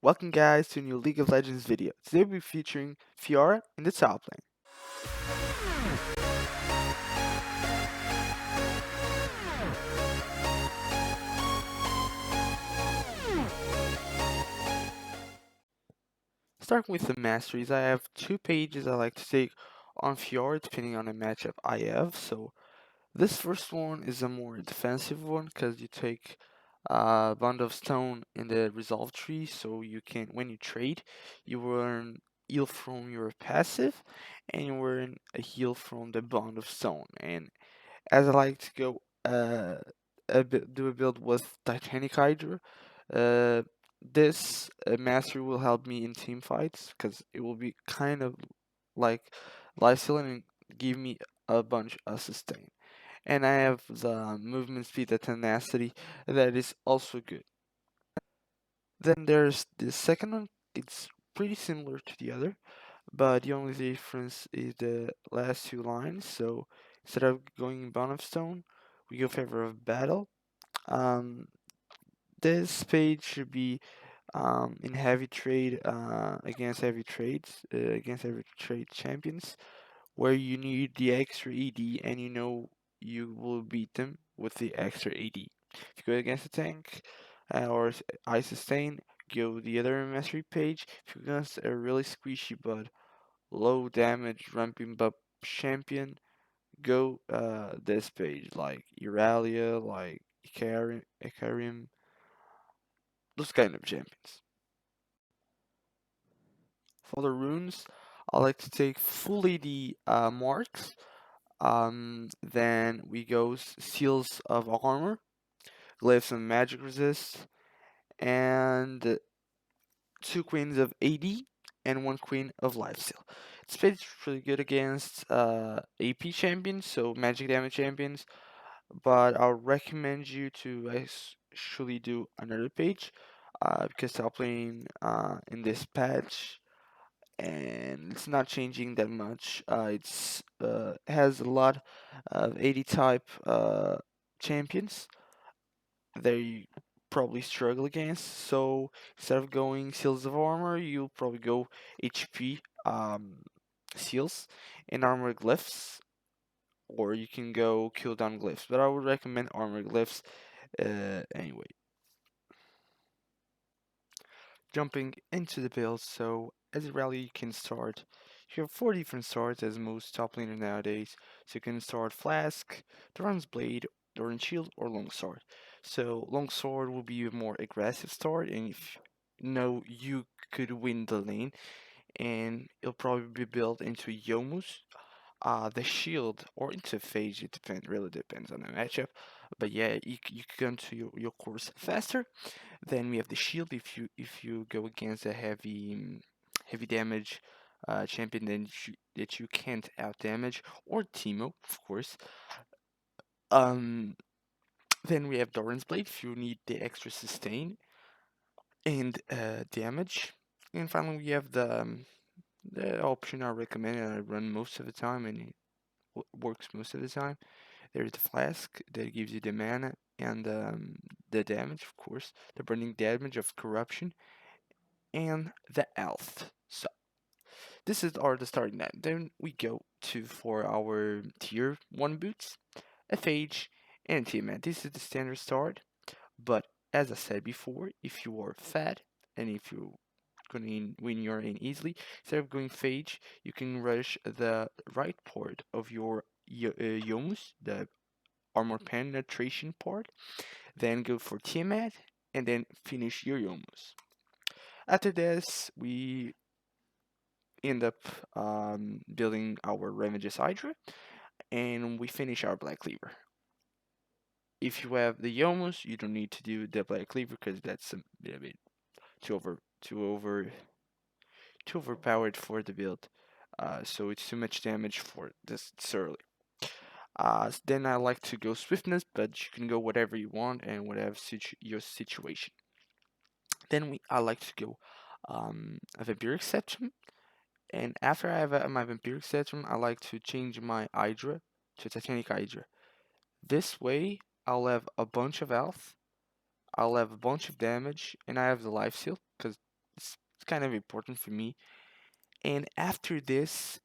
Welcome guys to a new League of Legends video. Today we'll be featuring Fiora in the top lane. Starting with the masteries, I have two pages I like to take on Fiora depending on the matchup I have. So this first one is a more defensive one because you take Bond of Stone in the resolve tree, so you can, when you trade, you earn heal from your passive and you earn a heal from the Bond of Stone. And as I like to go do a build with Titanic Hydra, uh, this mastery will help me in team fights because it will be kind of like life stealing and give me a bunch of sustain. And I have the movement speed, the tenacity that is also good. Then there's the second one. It's pretty similar to the other, but the only difference is the last two lines. So instead of going Bond of Stone, we go favor of battle. Um, this page should be in heavy trade against heavy trade champions, where you need the extra ED and you know you will beat them with the extra AD. If you go against a tank or I sustain, go the other mastery page. If you're against a really squishy but low damage ramping up champion, go this page like Euralia, like Icarium, those kind of champions. For the runes, I like to take fully the marks. Then we go seals of armor, glyphs and magic resist, and two queens of AD and one queen of lifesteal. It's pretty good against AP champions, so magic damage champions. But I'll recommend you to actually do another page because top lane in this patch and it's not changing that much. It's has a lot of 80 type champions that you probably struggle against. So instead of going seals of armor, you'll probably go HP seals and armor glyphs, or you can go cooldown glyphs. But I would recommend armor glyphs anyway. Jumping into the build, so as a rally you can start. You have 4 different swords as most top laners nowadays. So you can start Flask, Doran's Blade, Doran Shield, or Longsword. So Longsword will be a more aggressive start, and if you know you could win the lane, and it'll probably be built into Yomus, the shield, or into Phage. It really depends on the matchup. But yeah, you can go into your course faster. Then we have the shield. If you go against a heavy damage champion that you can't out damage, or Teemo, of course. Um, then we have Doran's Blade if you need the extra sustain and damage. And finally, we have the option I recommend and I run most of the time, and it works most of the time. There's the flask that gives you the mana and the damage, of course, the burning damage of corruption, and the health. So this is the starting line. Then we go to for our tier 1 boots, a phage, and a Tiamat. This is the standard start, but as I said before, if you are fat and if you gonna win your lane easily, instead of going phage, you can rush the right port of your Yomus, the armor penetration part, then go for Tiamat, and then finish your Yomus. After this, we end up building our Ravage's Hydra, and we finish our Black Cleaver. If you have the Yomus, you don't need to do the Black Cleaver because that's a bit too overpowered for the build. So it's too much damage for this early. Then I like to go Swiftness, but you can go whatever you want and whatever your situation. Then I like to go a Vampiric Septum, and after I have my Vampiric Septum, I like to change my Hydra to Titanic Hydra. This way, I'll have a bunch of health, I'll have a bunch of damage, and I have the life seal, because It's kind of important for me. And after this,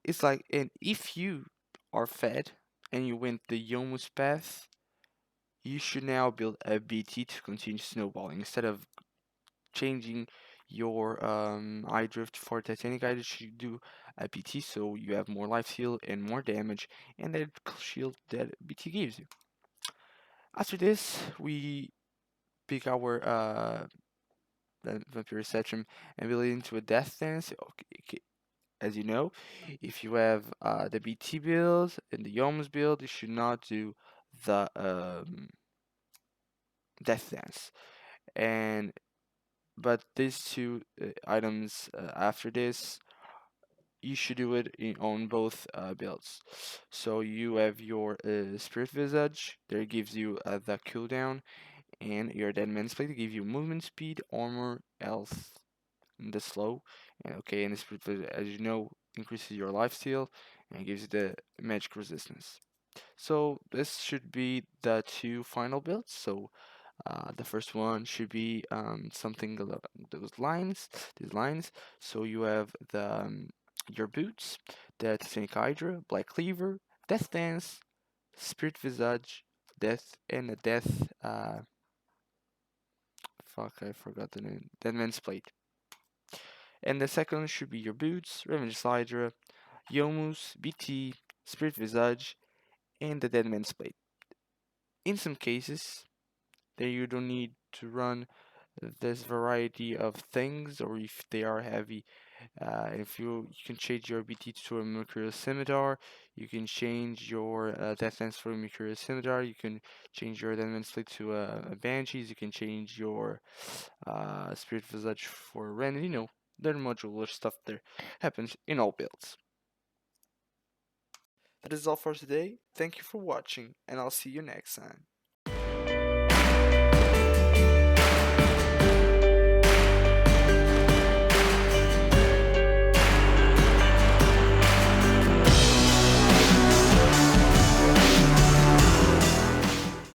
it's like, and if you are fed and you went the Yomu's path, you should now build a BT to continue snowballing instead of changing your eye drift for Titanic eye. You should do a BT so you have more life steal and more damage, and that shield that BT gives you. After this, we pick our Vampire Spectrum and build it into a Death Dance. Okay, as you know, if you have the BT build and the Yoms build, you should not do the Death Dance. And but these two items after this, you should do it on both builds. So you have your Spirit Visage, there gives you the cooldown, and your Dead Man's Plate gives you movement speed, armor, health, and the slow. And okay, and the Spirit Visage, as you know, increases your life steal and gives you the magic resistance. So this should be the two final builds. So the first one should be something along those lines, these lines. So you have the your boots, the Titanic Hydra, Black Cleaver, Death Dance, Spirit Visage, Death, and a Death. Fuck, I forgot the name. Dead Man's Plate. And the second one should be your boots, Revenge Hydra, Yomus, BT, Spirit Visage, and the Dead Man's Plate. In some cases, that you don't need to run this variety of things, or if they are heavy, if you can change your BT to a Mercurial Scimitar, you can change your Death Lance for a Mercurial Scimitar, you can change your Death Slate to a Banshees, you can change your Spirit Visage for Ren, you know, there modular stuff there happens in all builds. That is all for today. Thank you for watching, and I'll see you next time.